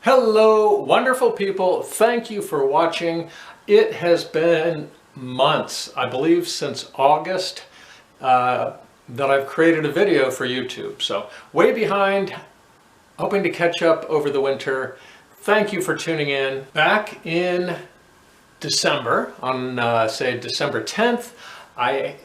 Hello, wonderful people. Thank you for watching. It has been months, I believe since August, that I've created a video for YouTube. So way behind, hoping to catch up over the winter. Thank you for tuning in. Back in December, on say December 10th, I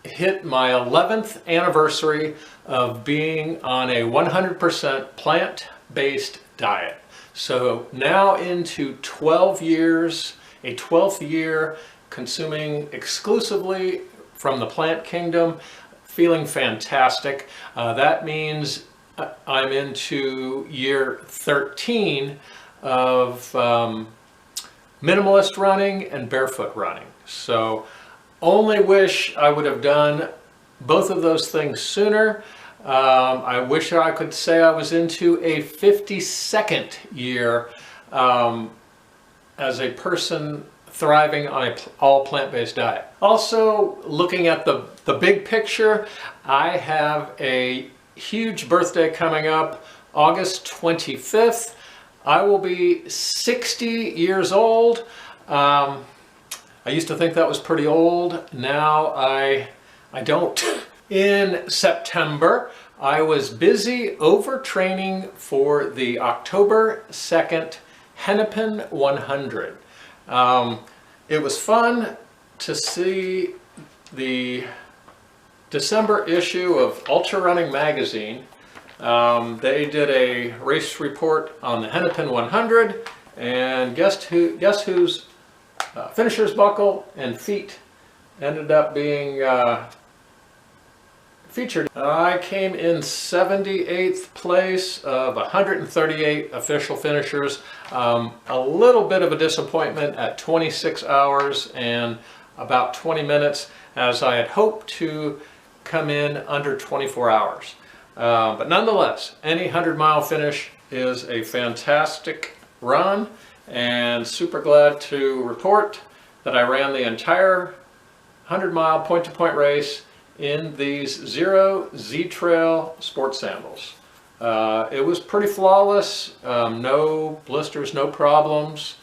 hit my 11th anniversary of being on a 100% plant-based diet. So now into 12 years, a 12th year consuming exclusively from the plant kingdom, feeling fantastic. That means I'm into year 13 of minimalist running and barefoot running. So only wish I would have done both of those things sooner. I wish I could say I was into a 52nd year as a person thriving on an all plant-based diet. Also, looking at the big picture, I have a huge birthday coming up, August 25th. I will be 60 years old. I used to think that was pretty old. Now I don't. In September, I was busy overtraining for the October 2nd Hennepin 100. It was fun to see the December issue of Ultra Running magazine. They did a race report on the Hennepin 100, and guess whose finisher's buckle and feet ended up being featured. I came in 78th place of 138 official finishers. A little bit of a disappointment at 26 hours and about 20 minutes, as I had hoped to come in under 24 hours. But nonetheless, any 100-mile finish is a fantastic run, and super glad to report that I ran the entire 100-mile point-to-point race in these Zero Z-Trail sports sandals. It was pretty flawless, no blisters, no problems,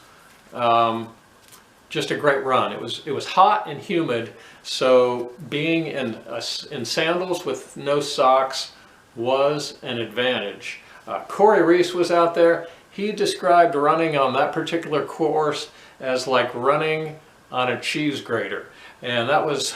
just a great run. It was hot and humid, so being in sandals with no socks was an advantage. Corey Reese was out there. He described running on that particular course as like running on a cheese grater, and that was,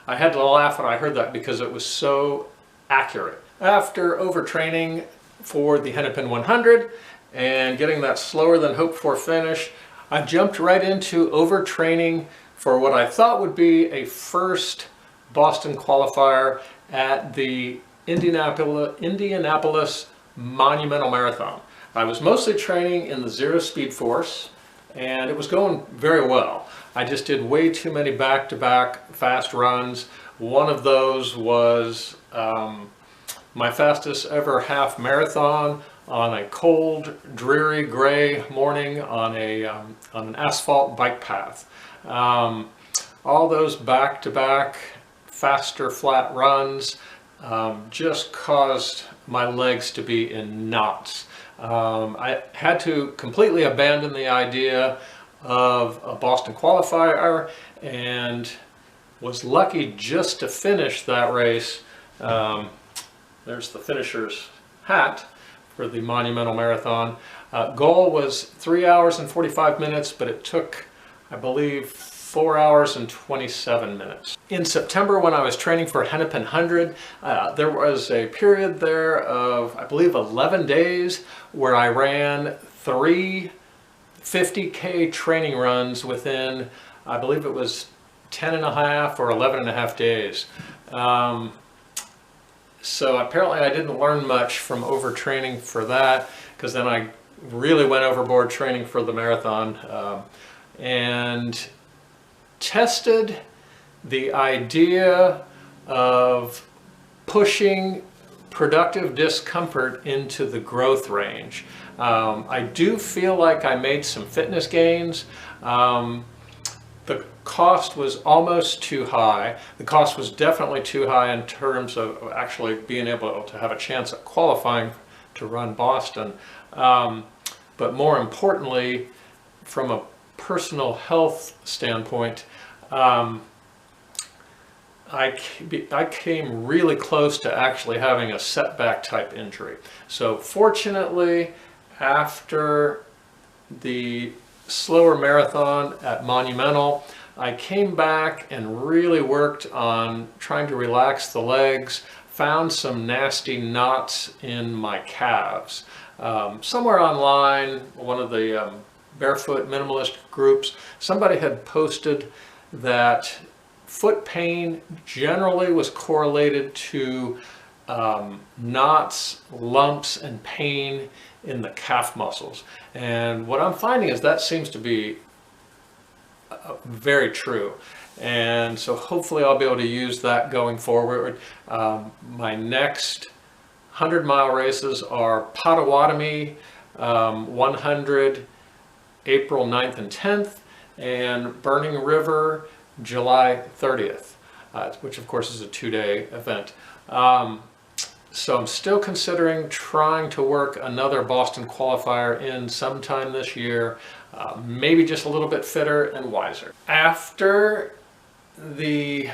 I had to laugh when I heard that because it was so accurate. After overtraining for the Hennepin 100 and getting that slower than hoped for finish, I jumped right into overtraining for what I thought would be a first Boston qualifier at the Indianapolis Monumental Marathon. I was mostly training in the Zero Speed Force, and it was going very well. I just did way too many back-to-back fast runs. One of those was my fastest ever half marathon on a cold, dreary, gray morning on an asphalt bike path. All those back-to-back faster flat runs just caused my legs to be in knots. I had to completely abandon the idea of a Boston qualifier and was lucky just to finish that race. There's the finisher's hat for the Monumental Marathon. Goal was 3 hours and 45 minutes, but it took, I believe, 4 hours and 27 minutes. In September, when I was training for Hennepin 100, there was a period there of, I believe, 11 days where I ran 3 50K training runs within, I believe it was 10 and a half or 11 and a half days. So apparently I didn't learn much from overtraining for that, because then I really went overboard training for the marathon, and tested the idea of pushing productive discomfort into the growth range. I do feel like I made some fitness gains. The cost was almost too high. The cost was definitely too high in terms of actually being able to have a chance at qualifying to run Boston. But more importantly, from a personal health standpoint, I came really close to actually having a setback type injury. So fortunately, after the slower marathon at Monumental, I came back and really worked on trying to relax the legs, found some nasty knots in my calves. Somewhere online, one of the barefoot minimalist groups, somebody had posted that foot pain generally was correlated to knots, lumps, and pain in the calf muscles. And what I'm finding is that seems to be very true. And so hopefully I'll be able to use that going forward. My next 100-mile races are Potawatomi 100 April 9th and 10th, and Burning River July 30th, which of course is a 2-day event. So I'm still considering trying to work another Boston qualifier in sometime this year, maybe just a little bit fitter and wiser. After the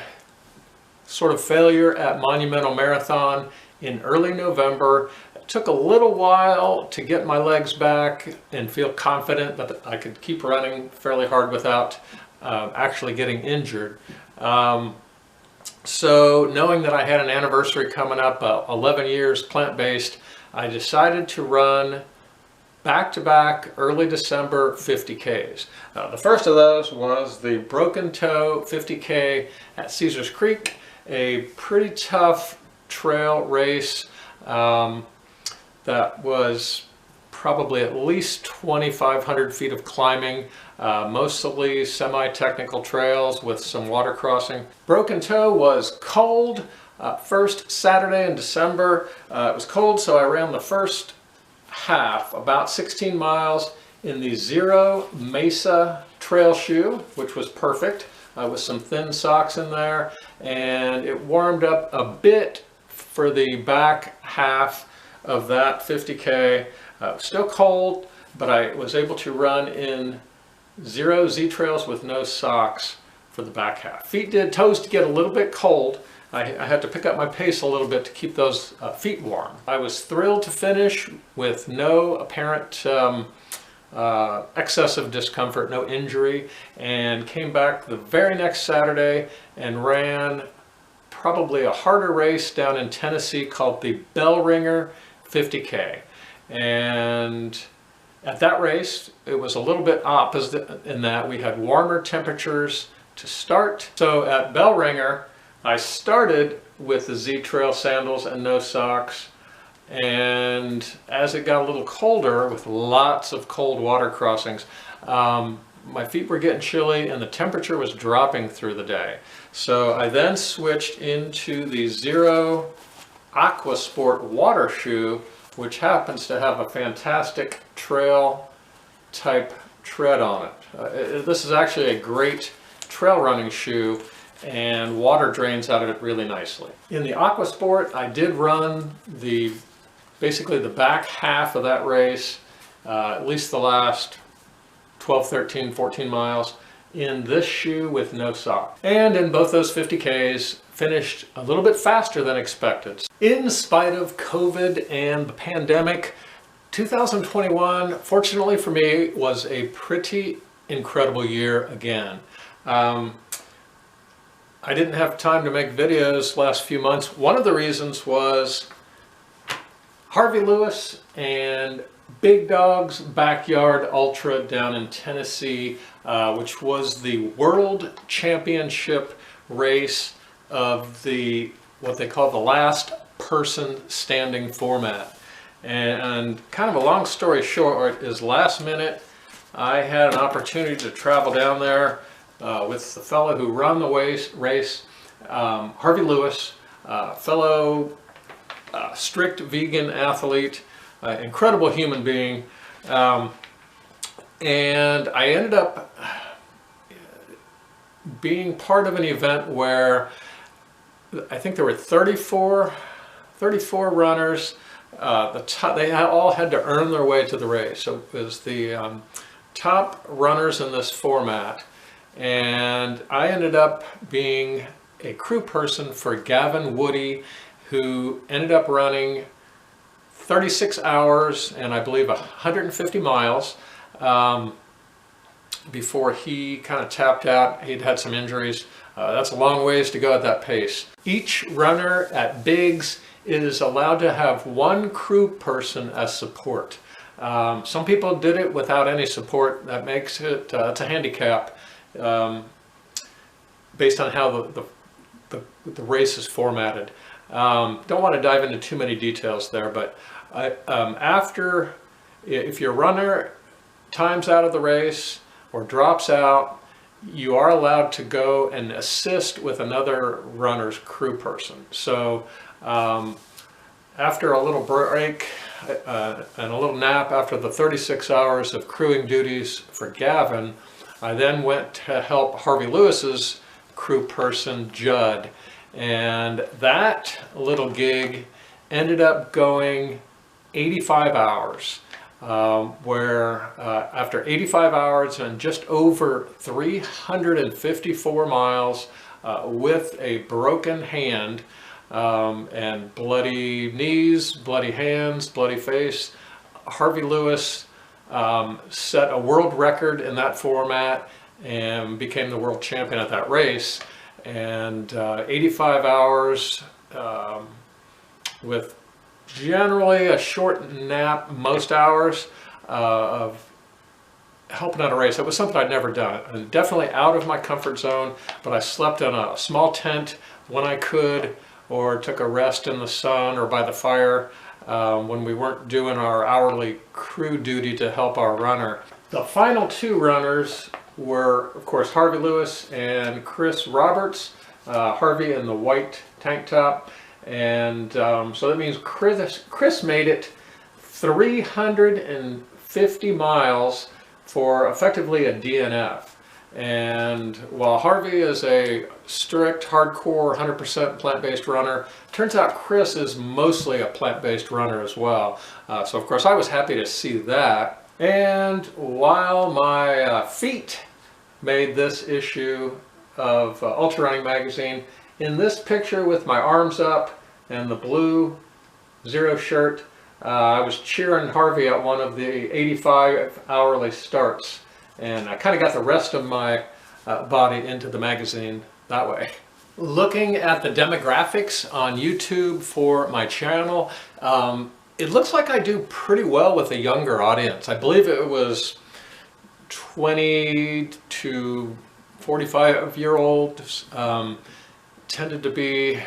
sort of failure at Monumental Marathon in early November, it took a little while to get my legs back and feel confident that I could keep running fairly hard without actually getting injured. So knowing that I had an anniversary coming up, 11 years plant-based, I decided to run back-to-back early December 50Ks. The first of those was the Broken Toe 50K at Caesars Creek, a pretty tough trail race that was probably at least 2,500 feet of climbing, mostly semi-technical trails with some water crossing. Broken Toe was cold. First Saturday in December, it was cold, so I ran the first half, about 16 miles, in the Zero Mesa trail shoe, which was perfect, with some thin socks in there, and it warmed up a bit for the back half of that 50K. Still cold, but I was able to run in Zero Z-Trails with no socks for the back half. Toes did get a little bit cold. I had to pick up my pace a little bit to keep those feet warm. I was thrilled to finish with no apparent excessive discomfort, no injury, and came back the very next Saturday and ran probably a harder race down in Tennessee called the Bell Ringer 50K. And at that race, it was a little bit opposite in that we had warmer temperatures to start. So at Bell Ringer, I started with the Z-Trail sandals and no socks, and as it got a little colder with lots of cold water crossings, my feet were getting chilly and the temperature was dropping through the day. So I then switched into the Zero Aqua Sport water shoe, which happens to have a fantastic trail type tread on it. This is actually a great trail running shoe, and water drains out of it really nicely. In the Aqua Sport, I did run basically the back half of that race, at least the last 12, 13, 14 miles, in this shoe with no sock. And in both those 50Ks, finished a little bit faster than expected. In spite of COVID and the pandemic, 2021, fortunately for me, was a pretty incredible year again. I didn't have time to make videos last few months. One of the reasons was Harvey Lewis and Big Dog's Backyard Ultra down in Tennessee, which was the World Championship race of what they call the last person standing format. And kind of a long story short is, last minute I had an opportunity to travel down there with the fellow who ran the race, Harvey Lewis, fellow strict vegan athlete, incredible human being, and I ended up being part of an event where I think there were 34 runners they all had to earn their way to the race. So it was the top runners in this format, and I ended up being a crew person for Gavin Woody, who ended up running 36 hours and I believe 150 miles before he kind of tapped out. He'd had some injuries. That's a long ways to go at that pace. Each runner at Biggs is allowed to have one crew person as support. Some people did it without any support. That makes it, it's a handicap based on how the race is formatted. Don't want to dive into too many details there, but if your runner times out of the race or drops out, you are allowed to go and assist with another runner's crew person. So after a little break and a little nap after the 36 hours of crewing duties for Gavin, I then went to help Harvey Lewis's crew person, Judd. And that little gig ended up going 85 hours, where after 85 hours and just over 354 miles with a broken hand and bloody knees, bloody hands, bloody face, Harvey Lewis set a world record in that format and became the world champion at that race. And 85 hours with generally a short nap most hours of helping out a race. It was something I'd never done. Definitely out of my comfort zone, but I slept in a small tent when I could, or took a rest in the sun or by the fire when we weren't doing our hourly crew duty to help our runner. The final two runners were, of course, Harvey Lewis and Chris Roberts. Harvey in the white tank top, and so that means Chris made it 350 miles for effectively a DNF. And while Harvey is a strict, hardcore, 100% plant-based runner, turns out Chris is mostly a plant-based runner as well. So of course I was happy to see that. And while my feet made this issue of Ultra Running Magazine, in this picture with my arms up and the blue Zero shirt, I was cheering Harvey at one of the 85 hourly starts, and I kind of got the rest of my body into the magazine that way. Looking at the demographics on YouTube for my channel, it looks like I do pretty well with a younger audience. I believe it was 20 to 45-year-olds tended to be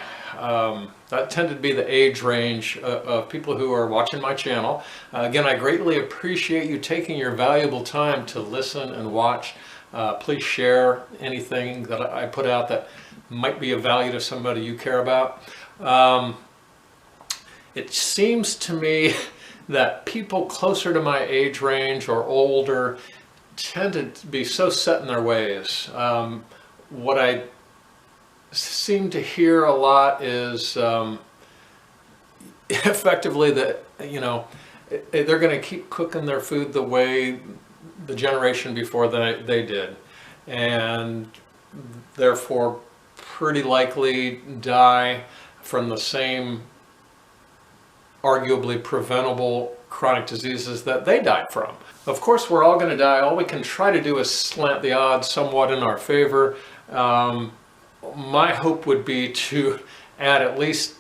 the age range of people who are watching my channel. Again, I greatly appreciate you taking your valuable time to listen and watch. Please share anything that I put out that might be of value to somebody you care about. It seems to me that people closer to my age range or older tend to be so set in their ways. What I seem to hear a lot is effectively that, you know, they're going to keep cooking their food the way the generation before they did, and therefore pretty likely die from the same arguably preventable chronic diseases that they died from. Of course, we're all going to die. All we can try to do is slant the odds somewhat in our favor. My hope would be to add at least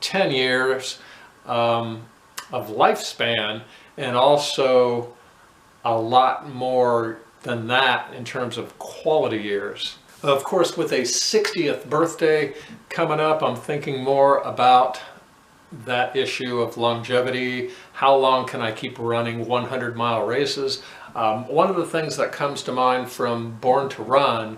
10 years of lifespan, and also a lot more than that in terms of quality years. Of course, with a 60th birthday coming up, I'm thinking more about that issue of longevity. How long can I keep running 100-mile races? One of the things that comes to mind from Born to Run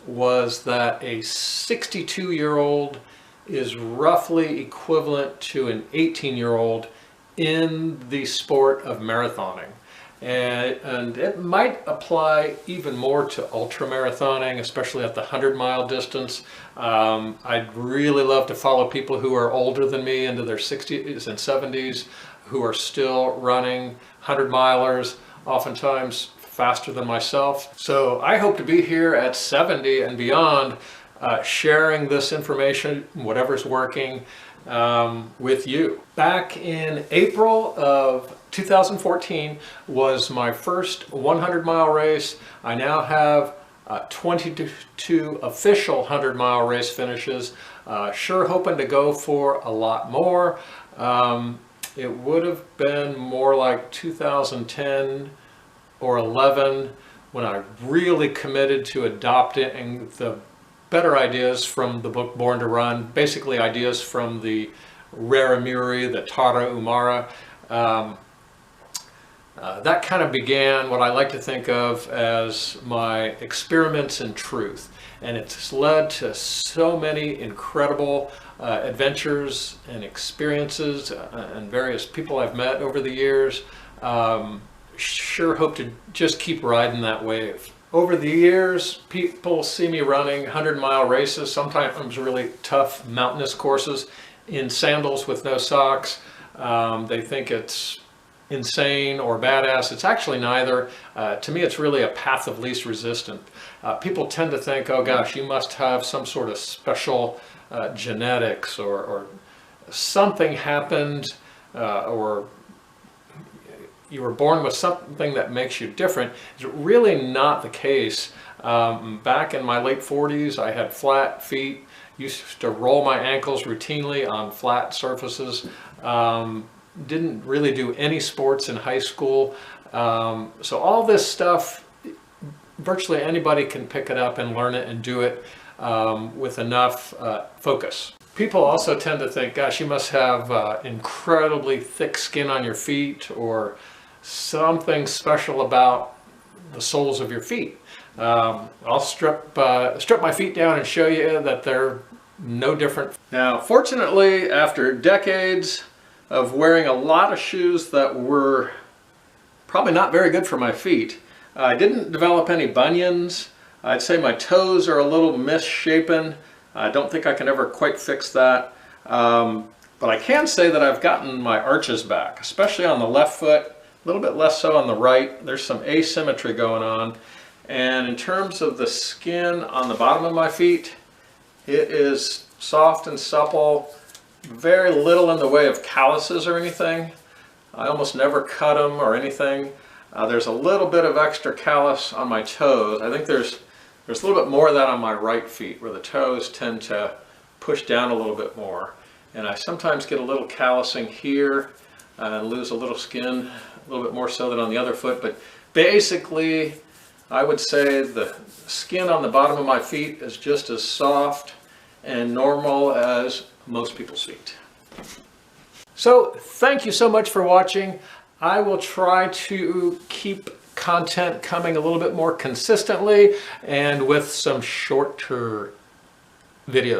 was that a 62-year-old is roughly equivalent to an 18-year-old in the sport of marathoning. And it might apply even more to ultramarathoning, especially at the 100-mile distance. I'd really love to follow people who are older than me, into their 60s and 70s, who are still running 100-milers, oftentimes faster than myself. So I hope to be here at 70 and beyond, sharing this information, whatever's working, with you. Back in April of 2014 was my first 100-mile race. I now have 22 official 100-mile race finishes. Sure hoping to go for a lot more. It would have been more like 2010 or 11 when I really committed to adopting the better ideas from the book Born to Run, basically ideas from the Raramuri, the Tarahumara. That kind of began what I like to think of as my experiments in truth. And it's led to so many incredible adventures and experiences and various people I've met over the years. Sure hope to just keep riding that wave. Over the years, people see me running 100-mile races, sometimes really tough mountainous courses, in sandals with no socks. They think it's insane or badass. It's actually neither. To me, it's really a path of least resistance. People tend to think, oh gosh, you must have some sort of special genetics, or something happened, or you were born with something that makes you different. It's really not the case. Back in my late 40s, I had flat feet, used to roll my ankles routinely on flat surfaces. Didn't really do any sports in high school. So all this stuff, virtually anybody can pick it up and learn it and do it with enough focus. People also tend to think, gosh, you must have incredibly thick skin on your feet, or something special about the soles of your feet. I'll strip my feet down and show you that they're no different. Now, fortunately, after decades of wearing a lot of shoes that were probably not very good for my feet, I didn't develop any bunions. I'd say my toes are a little misshapen. I don't think I can ever quite fix that. But I can say that I've gotten my arches back, especially on the left foot, a little bit less so on the right. There's some asymmetry going on. And in terms of the skin on the bottom of my feet, it is soft and supple, very little in the way of calluses or anything. I almost never cut them or anything. There's a little bit of extra callus on my toes. I think there's a little bit more of that on my right feet, where the toes tend to push down a little bit more. And I sometimes get a little callusing here and lose a little skin, a little bit more so than on the other foot. But basically, I would say the skin on the bottom of my feet is just as soft and normal as most people's feet. So thank you so much for watching. I will try to keep content coming a little bit more consistently and with some shorter videos.